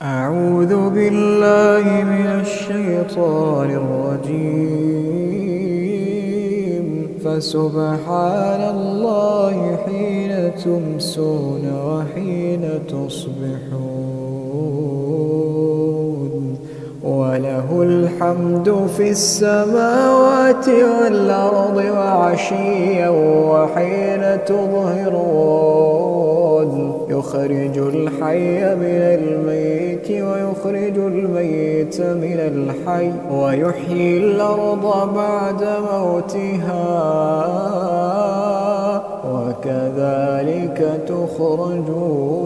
أعوذ بالله من الشيطان الرجيم. فسبحان الله حين تمسون وحين تصبحون، وله الحمد في السماوات والأرض وعشيا وحين تظهرون، يخرج الحي من الميت ويخرج الميت من الحي ويحيي الأرض بعد موتها وكذلك تخرجون.